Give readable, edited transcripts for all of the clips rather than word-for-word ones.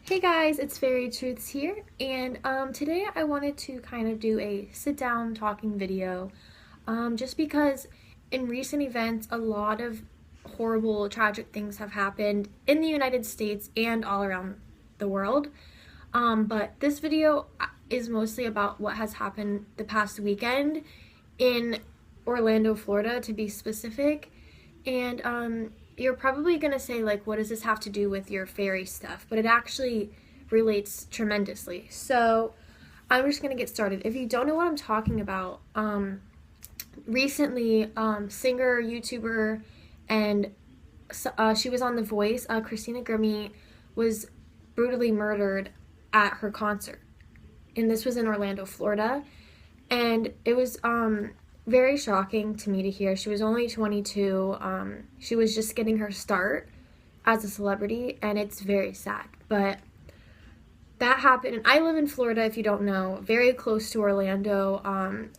Hey guys, it's Fairy Truths here, and today I wanted to kind of do a sit-down talking video, just because in recent events a lot of horrible, tragic things have happened in the United States and all around the world. But this video is mostly about what has happened the past weekend in Orlando, Florida, to be specific. And you're probably going to say, like, what does this have to do with your fairy stuff? But it actually relates tremendously. So I'm just going to get started. If you don't know what I'm talking about, recently, singer, YouTuber, and she was on The Voice, Christina Grimmie, was brutally murdered at her concert. And this was in Orlando, Florida. And it was very shocking to me to hear. She was only 22. She was just getting her start as a celebrity, and it's very sad. But that happened, and I live in Florida, if you don't know, very close to Orlando.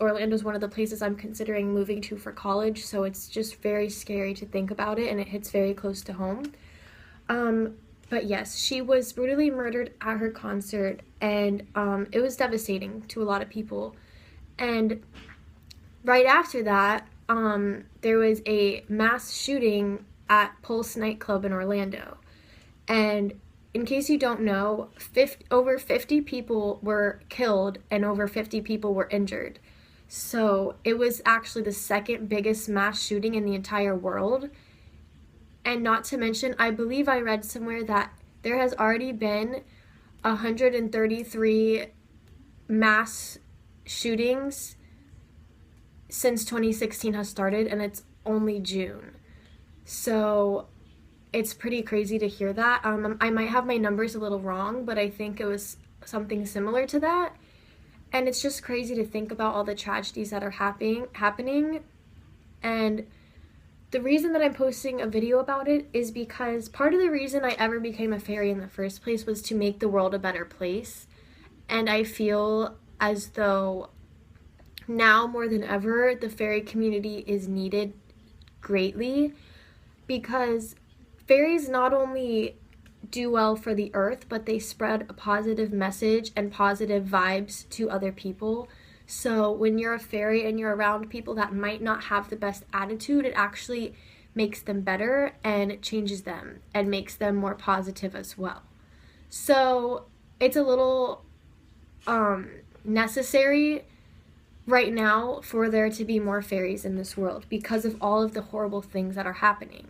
Orlando's one of the places I'm considering moving to for college, so it's just very scary to think about it, and it hits very close to home. But yes, she was brutally murdered at her concert, and it was devastating to a lot of people. And right after that, there was a mass shooting at Pulse nightclub in Orlando. And in case you don't know, over 50 people were killed and over 50 people were injured. So it was actually the second biggest mass shooting in the entire world. And not to mention, I believe I read somewhere that there has already been 133 mass shootings since 2016 has started, and it's only June. So it's pretty crazy to hear that. I might have my numbers a little wrong, but I think it was something similar to that. And it's just crazy to think about all the tragedies that are happening. And the reason that I'm posting a video about it is because part of the reason I ever became a fairy in the first place was to make the world a better place. And I feel as though now more than ever, the fairy community is needed greatly, because fairies not only do well for the earth, but they spread a positive message and positive vibes to other people. So when you're a fairy and you're around people that might not have the best attitude, it actually makes them better and it changes them and makes them more positive as well. So it's a little necessary right now for there to be more fairies in this world because of all of the horrible things that are happening.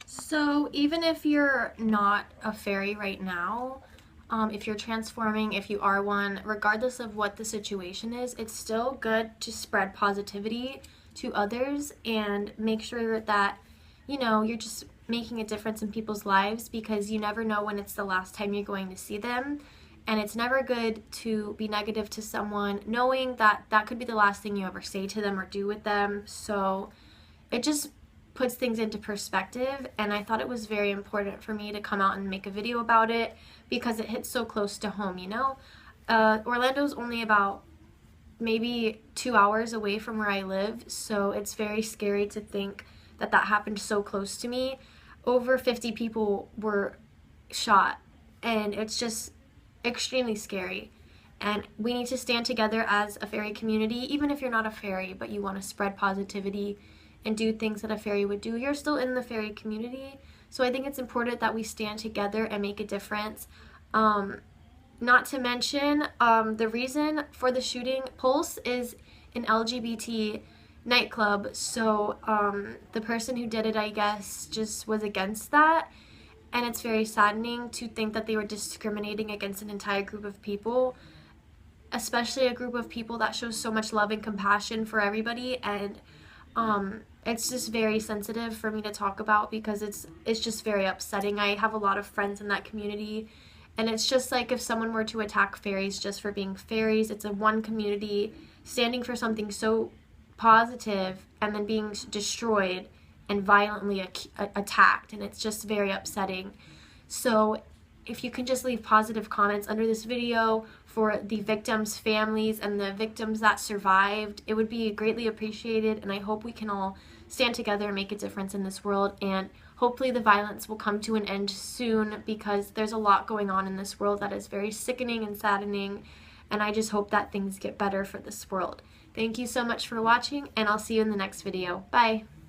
So even if you're not a fairy right now, if you're transforming, if you are one, regardless of what the situation is, it's still good to spread positivity to others and make sure that, you're just making a difference in people's lives, because you never know when it's the last time you're going to see them. And it's never good to be negative to someone knowing that that could be the last thing you ever say to them or do with them. So it just puts things into perspective, and I thought it was very important for me to come out and make a video about it because it hits so close to home, Orlando's only about maybe 2 hours away from where I live, so it's very scary to think that that happened so close to me. Over 50 people were shot, and it's just extremely scary. And we need to stand together as a fairy community, even if you're not a fairy, but you want to spread positivity and do things that a fairy would do. You're still in the fairy community, so I think it's important that we stand together and make a difference. Not to mention, the reason for the shooting, Pulse is an LGBT nightclub, so the person who did it, I guess, just was against that. And it's very saddening to think that they were discriminating against an entire group of people, especially a group of people that shows so much love and compassion for everybody. And it's just very sensitive for me to talk about because it's just very upsetting. I have a lot of friends in that community, and it's just like if someone were to attack fairies just for being fairies. It's a one community standing for something so positive and then being destroyed and violently attacked, and it's just very upsetting. So if you can just leave positive comments under this video for the victims' families and the victims that survived, it would be greatly appreciated, and I hope we can all stand together and make a difference in this world, and hopefully the violence will come to an end soon, because there's a lot going on in this world that is very sickening and saddening, and I just hope that things get better for this world. Thank you so much for watching, and I'll see you in the next video. Bye!